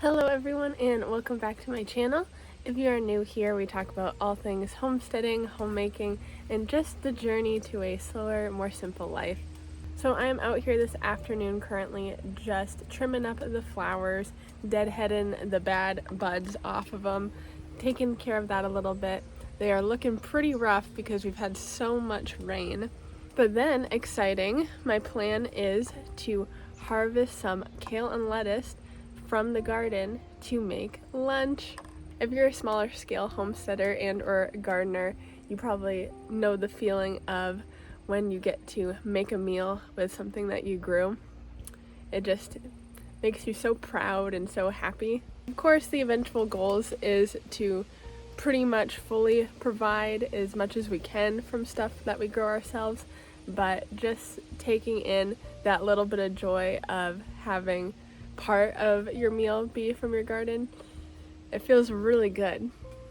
Hello everyone and welcome back to my channel. If you are new here, we talk about all things homesteading, homemaking, and just the journey to a slower, more simple life. So I am out here this afternoon currently just trimming up the flowers, deadheading the bad buds off of them, taking care of that a little bit. They are looking pretty rough because we've had so much rain. But then, exciting, my plan is to harvest some kale and lettuce from the garden to make lunch. If you're a smaller scale homesteader and or gardener, you probably know the feeling of when you get to make a meal with something that you grew. It just makes you so proud and so happy. Of course, the eventual goals is to pretty much fully provide as much as we can from stuff that we grow ourselves, but just taking in that little bit of joy of having part of your meal be from your garden, it feels really good.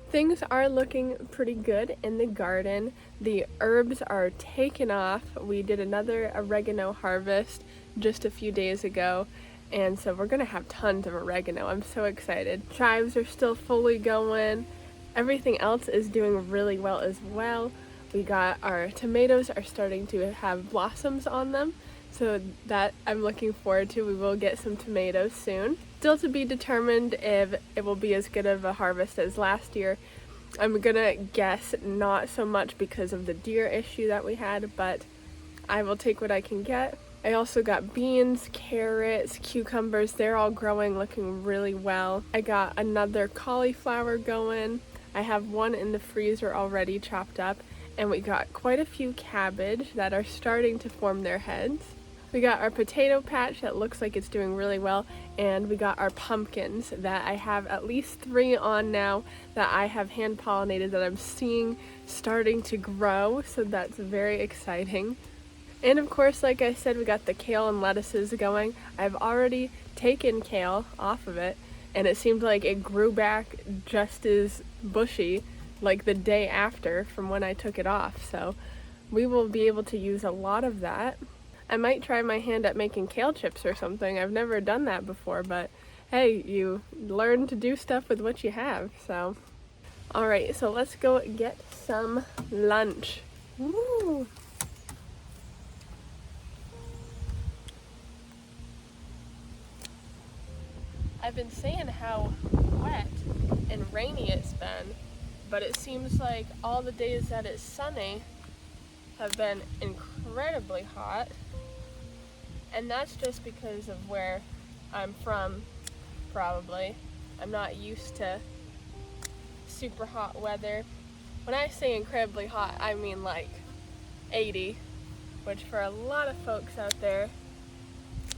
Things are looking pretty good in the garden. The herbs are taking off. We did another oregano harvest just a few days ago, and so we're gonna have tons of oregano. I'm so excited. Chives are still fully going. Everything else is doing really well as well. We got our tomatoes are starting to have blossoms on them, so that I'm looking forward to. We will get some tomatoes soon. Still to be determined if it will be as good of a harvest as last year. I'm gonna guess not so much because of the deer issue that we had, but I will take what I can get. I also got beans, carrots, cucumbers. They're all growing, looking really well. I got another cauliflower going. I have one in the freezer already chopped up, and we got quite a few cabbage that are starting to form their heads. We got our potato patch that looks like it's doing really well, and we got our pumpkins that I have at least 3 on now that I have hand pollinated that I'm seeing starting to grow, so that's very exciting. And of course, like I said, we got the kale and lettuces going. I've already taken kale off of it, and it seemed like it grew back just as bushy like the day after from when I took it off, so we will be able to use a lot of that. I might try my hand at making kale chips or something. I've never done that before, but hey, you learn to do stuff with what you have, so. All right, so let's go get some lunch. Woo! I've been saying how wet and rainy it's been, but it seems like all the days that it's sunny have been incredibly hot. And that's just because of where I'm from, probably. I'm not used to super hot weather. When I say incredibly hot, I mean like 80, which for a lot of folks out there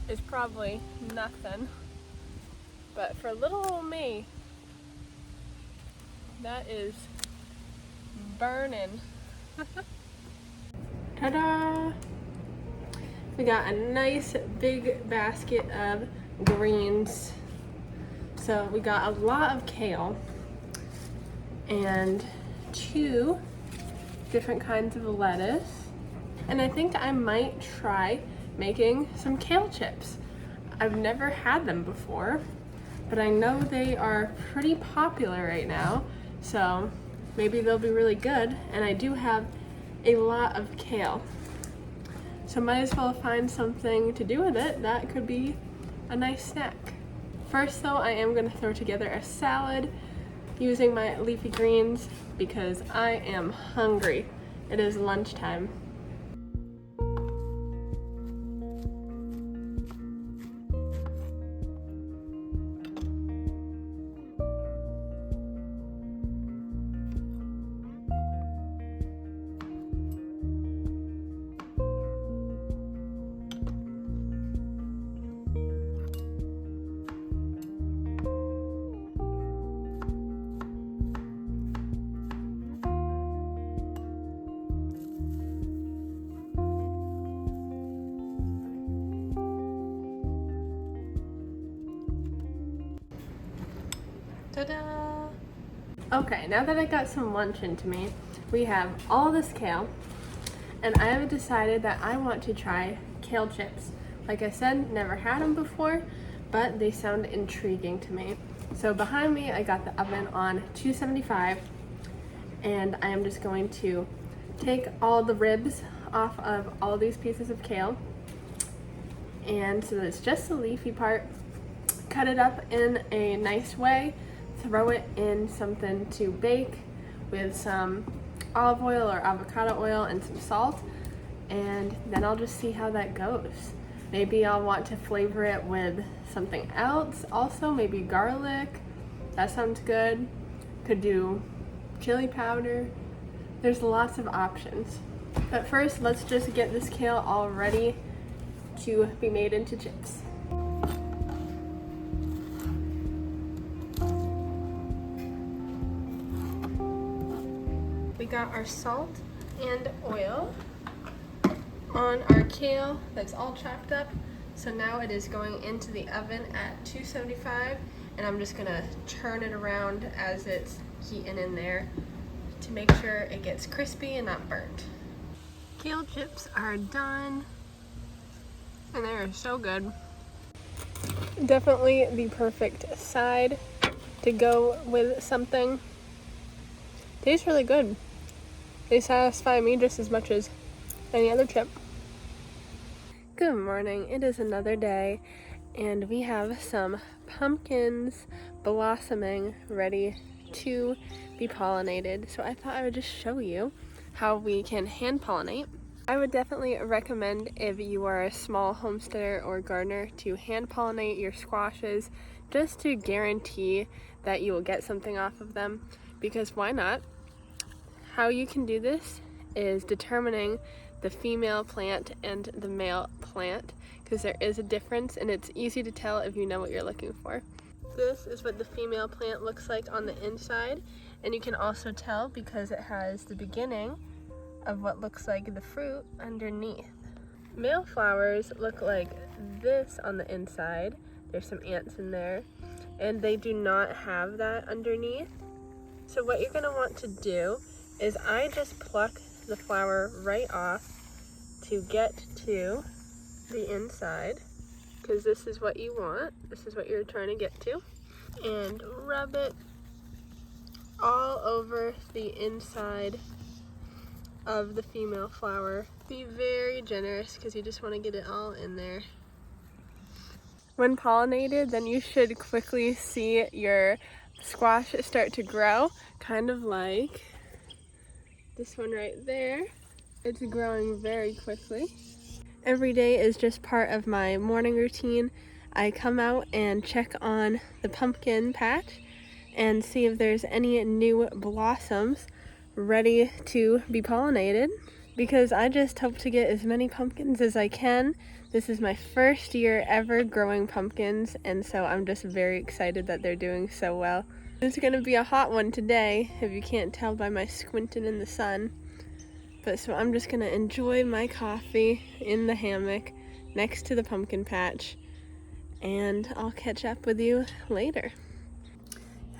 is probably nothing. But for little old me, that is burning. Ta-da! We got a nice big basket of greens. So we got a lot of kale and 2 different kinds of lettuce. And I think I might try making some kale chips. I've never had them before, but I know they are pretty popular right now, so maybe they'll be really good. And I do have a lot of kale, so might as well find something to do with it that could be a nice snack. First though, I am going to throw together a salad using my leafy greens because I am hungry. It is lunchtime. Ta-da! Okay, now that I got some lunch into me, we have all this kale, and I have decided that I want to try kale chips. Like I said, never had them before, but they sound intriguing to me. So behind me, I got the oven on 275, and I am just going to take all the ribs off of all these pieces of kale, and so that it's just the leafy part, cut it up in a nice way, throw it in something to bake with some olive oil or avocado oil and some salt, and then I'll just see how that goes. Maybe I'll want to flavor it with something else also, maybe garlic. That sounds good. Could do chili powder. There's lots of options. But first, let's just get this kale all ready to be made into chips. We got our salt and oil on our kale that's all chopped up. So now it is going into the oven at 275, and I'm just gonna turn it around as it's heating in there to make sure it gets crispy and not burnt. Kale chips are done, and they are so good. Definitely the perfect side to go with something. Tastes really good. They satisfy me just as much as any other chip. Good morning. It is another day, and we have some pumpkins blossoming ready to be pollinated. So I thought I would just show you how we can hand pollinate. I would definitely recommend, if you are a small homesteader or gardener, to hand pollinate your squashes just to guarantee that you will get something off of them, because why not? How you can do this is determining the female plant and the male plant, because there is a difference, and it's easy to tell if you know what you're looking for. This is what the female plant looks like on the inside, and you can also tell because it has the beginning of what looks like the fruit underneath. Male flowers look like this on the inside. There's some ants in there, and they do not have that underneath. So what you're going to want to do is I just pluck the flower right off to get to the inside, because this is what you want. This is what you're trying to get to, and rub it all over the inside of the female flower. Be very generous because you just want to get it all in there. When pollinated, then you should quickly see your squash start to grow, kind of like this one right there. It's growing very quickly. Every day is just part of my morning routine. I come out and check on the pumpkin patch and see if there's any new blossoms ready to be pollinated, because I just hope to get as many pumpkins as I can. This is my first year ever growing pumpkins, and so I'm just very excited that they're doing so well. It's gonna be a hot one today, if you can't tell by my squinting in the sun. But so I'm just gonna enjoy my coffee in the hammock next to the pumpkin patch, and I'll catch up with you later.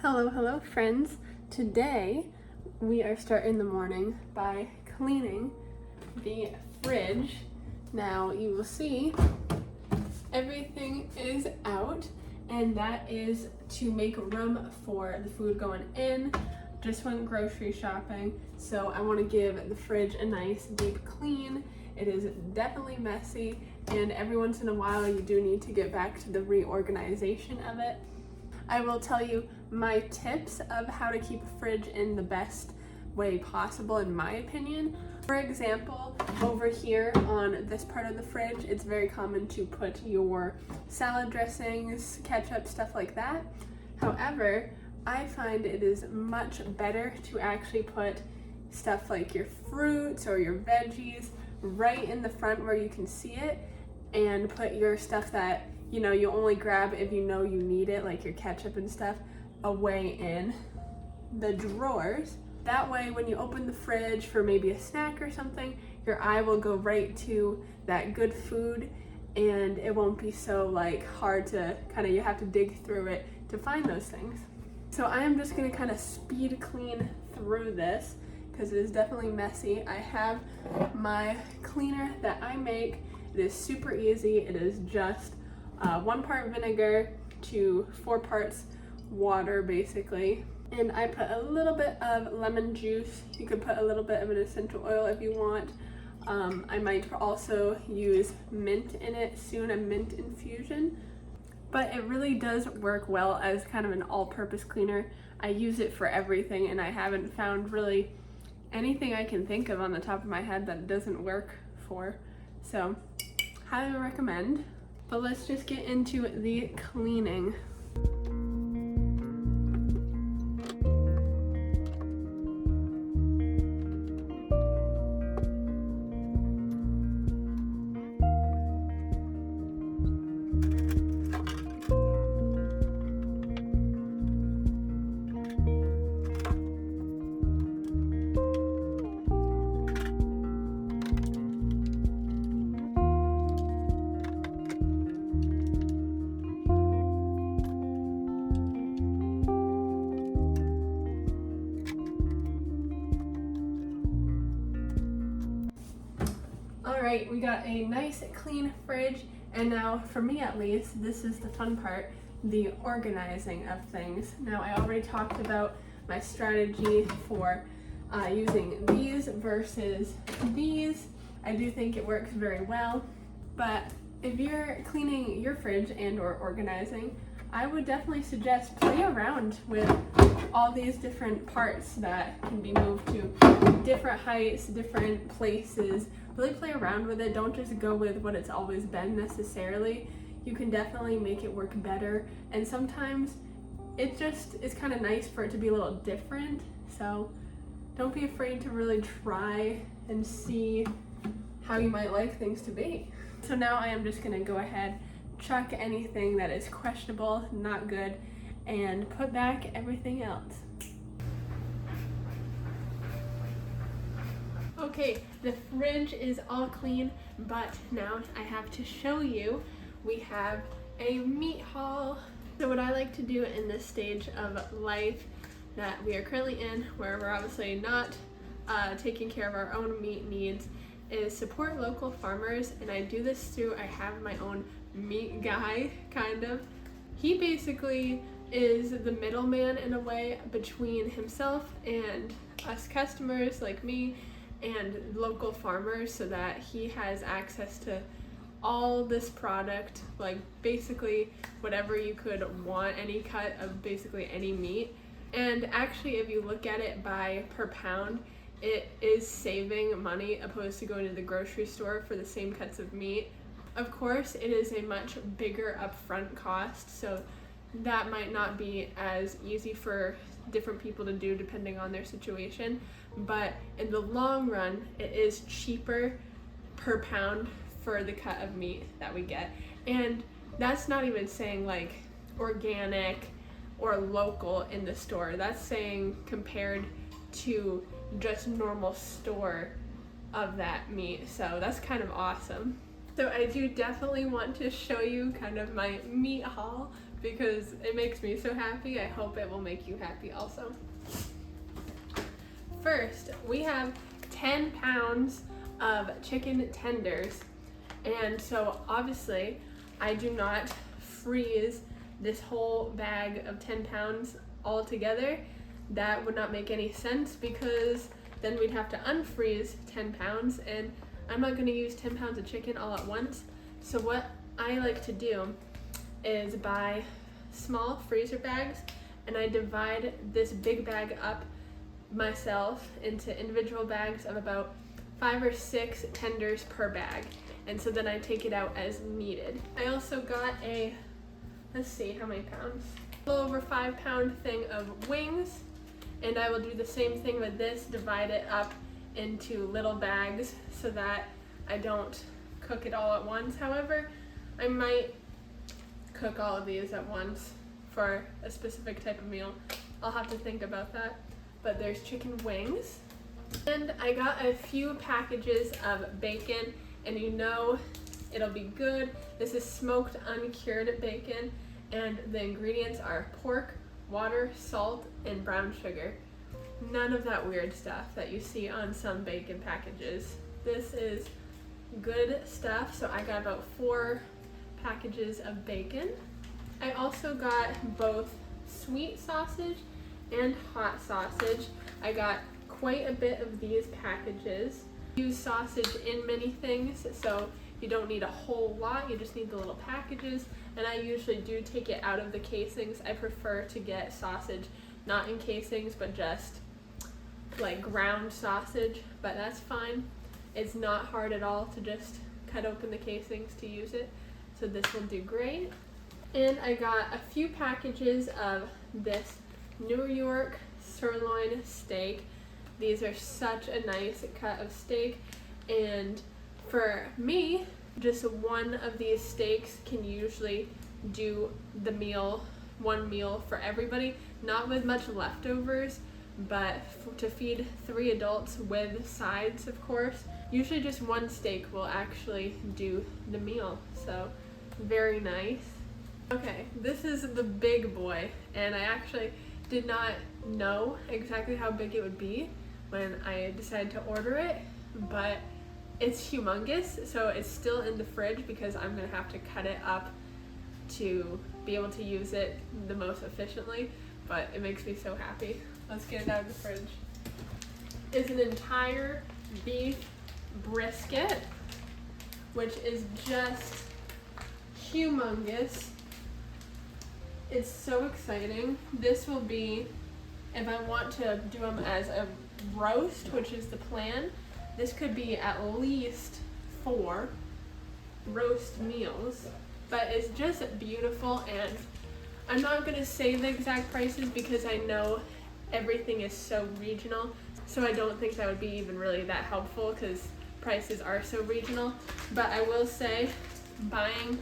Hello friends. Today we are starting the morning by cleaning the fridge. Now you will see everything is out, and that is to make room for the food going in. Just went grocery shopping, so I want to give the fridge a nice deep clean. It is definitely messy, and every once in a while you do need to get back to the reorganization of it. I will tell you my tips of how to keep a fridge in the best way possible, in my opinion. For example, over here on this part of the fridge, it's very common to put your salad dressings, ketchup, stuff like that. However, I find it is much better to actually put stuff like your fruits or your veggies right in the front where you can see it, and put your stuff that you only grab if you know you need it, like your ketchup and stuff, away in the drawers. That way when you open the fridge for maybe a snack or something, your eye will go right to that good food, and it won't be so hard to you have to dig through it to find those things. So I am just going to kind of speed clean through this because it is definitely messy. I have my cleaner that I make. It is super easy. It is just 1 part vinegar to 4 parts water basically. And I put a little bit of lemon juice. You could put a little bit of an essential oil if you want. I might also use mint in it soon, a mint infusion. But it really does work well as kind of an all-purpose cleaner. I use it for everything, and I haven't found really anything I can think of on the top of my head that it doesn't work for. So, highly recommend. But let's just get into the cleaning. Alright, we got a nice clean fridge, and now for me at least, this is the fun part, the organizing of things. Now I already talked about my strategy for using these versus these. I do think it works very well, but if you're cleaning your fridge and or organizing, I would definitely suggest play around with all these different parts that can be moved to different heights, different places. Really play around with it. Don't just go with what it's always been necessarily. You can definitely make it work better, and sometimes it just is kind of nice for it to be a little different. So don't be afraid to really try and see how you might like things to be. So now I am just gonna go ahead, chuck anything that is questionable, not good, and put back everything else. Okay, the fridge is all clean, but now I have to show you we have a meat haul. So what I like to do in this stage of life that we are currently in, where we're obviously not taking care of our own meat needs, is support local farmers. And I do this through, I have my own meat guy, kind of. He basically is the middleman in a way between himself and us customers like me and local farmers, so that he has access to all this product, like basically whatever you could want, any cut of basically any meat. And actually, if you look at it by per pound, it is saving money opposed to going to the grocery store for the same cuts of meat. Of course, it is a much bigger upfront cost, so that might not be as easy for different people to do depending on their situation, but in the long run, it is cheaper per pound for the cut of meat that we get. And that's not even saying like organic or local in the store. That's saying compared to just normal store of that meat. So that's kind of awesome. So I do definitely want to show you kind of my meat haul because it makes me so happy. I hope it will make you happy also. First, we have 10 pounds of chicken tenders. And so obviously I do not freeze this whole bag of 10 pounds all together. That would not make any sense because then we'd have to unfreeze 10 pounds, and I'm not going to use 10 pounds of chicken all at once. So what I like to do is buy small freezer bags, and I divide this big bag up myself into individual bags of about 5 or 6 tenders per bag, and so then I take it out as needed. I also got a, let's see how many pounds, a little over 5 pound thing of wings, and I will do the same thing with this, divide it up into little bags so that I don't cook it all at once. However, I might cook all of these at once for a specific type of meal. I'll have to think about that. But there's chicken wings. And I got a few packages of bacon, and you know it'll be good. This is smoked uncured bacon, and the ingredients are pork, water, salt, and brown sugar. None of that weird stuff that you see on some bacon packages. This is good stuff. So I got about 4 packages of bacon. I also got both sweet sausage and hot sausage. I got quite a bit of these packages. I use sausage in many things, so you don't need a whole lot, you just need the little packages, and I usually do take it out of the casings. I prefer to get sausage not in casings, but just like ground sausage, but that's fine. It's not hard at all to just cut open the casings to use it, so this will do great. And I got a few packages of this New York sirloin steak. These are such a nice cut of steak, and for me, just one of these steaks can usually do the meal, one meal for everybody, not with much leftovers, but to feed 3 adults with sides, of course. Usually just one steak will actually do the meal, so very nice. Okay, this is the big boy, and I actually did not know exactly how big it would be when I decided to order it, but it's humongous, so it's still in the fridge because I'm gonna have to cut it up to be able to use it the most efficiently, but it makes me so happy. Let's get it out of the fridge. It's an entire beef brisket, which is just humongous. It's so exciting. This will be, if I want to do them as a roast, which is the plan, this could be at least 4 roast meals, but it's just beautiful, and I'm not going to say the exact prices because I know everything is so regional, so I don't think that would be even really that helpful because prices are so regional. But I will say buying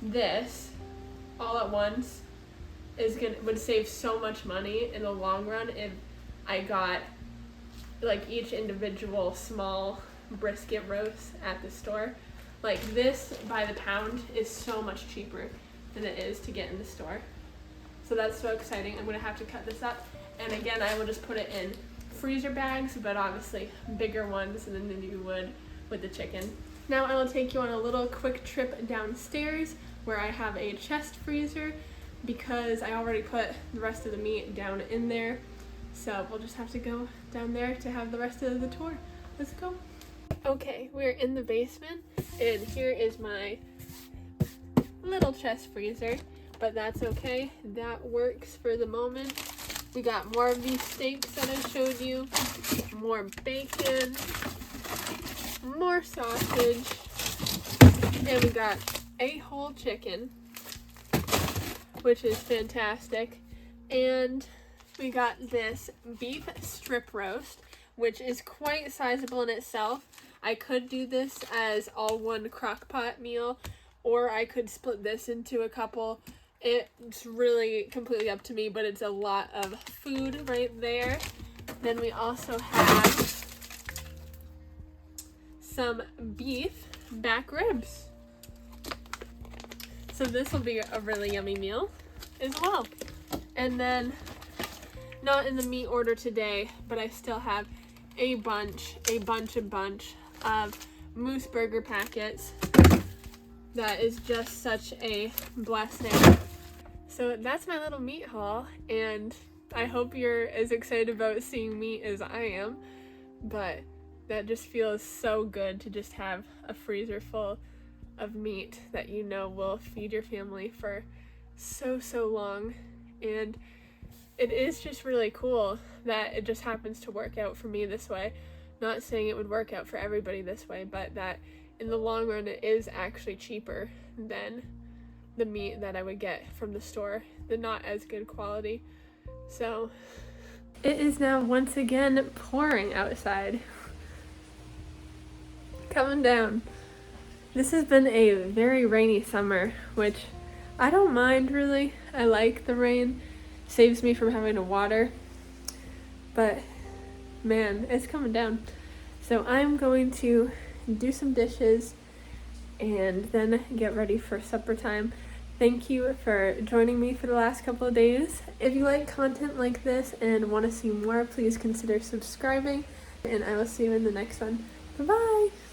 this all at once would save so much money in the long run if I got like each individual small brisket roast at the store. Like this by the pound is so much cheaper than it is to get in the store. So that's so exciting. I'm gonna have to cut this up, and again I will just put it in freezer bags, but obviously bigger ones than you would with the chicken. Now I will take you on a little quick trip downstairs where I have a chest freezer because I already put the rest of the meat down in there. So we'll just have to go down there to have the rest of the tour. Let's go. Okay, we're in the basement, and here is my little chest freezer, but that's okay. That works for the moment. We got more of these steaks that I showed you, more bacon, more sausage, and we got a whole chicken, which is fantastic. And we got this beef strip roast, which is quite sizable in itself. I could do this as all one crock pot meal, or I could split this into a couple. It's really completely up to me, but it's a lot of food right there. Then we also have some beef back ribs. So this will be a really yummy meal as well. And then, not in the meat order today, but I still have a bunch of moose burger packets. That is just such a blessing. So that's my little meat haul, and I hope you're as excited about seeing meat as I am, but that just feels so good to just have a freezer full of meat that you know will feed your family for so long. And it is just really cool that it just happens to work out for me this way. Not saying it would work out for everybody this way, but that in the long run it is actually cheaper than the meat that I would get from the store, the not as good quality. So it is now once again pouring outside. Coming down. This has been a very rainy summer, which I don't mind really. I like the rain. Saves me from having to water. But man, it's coming down. So I'm going to do some dishes and then get ready for supper time. Thank you for joining me for the last couple of days. If you like content like this and want to see more, please consider subscribing, and I will see you in the next one. Bye-bye!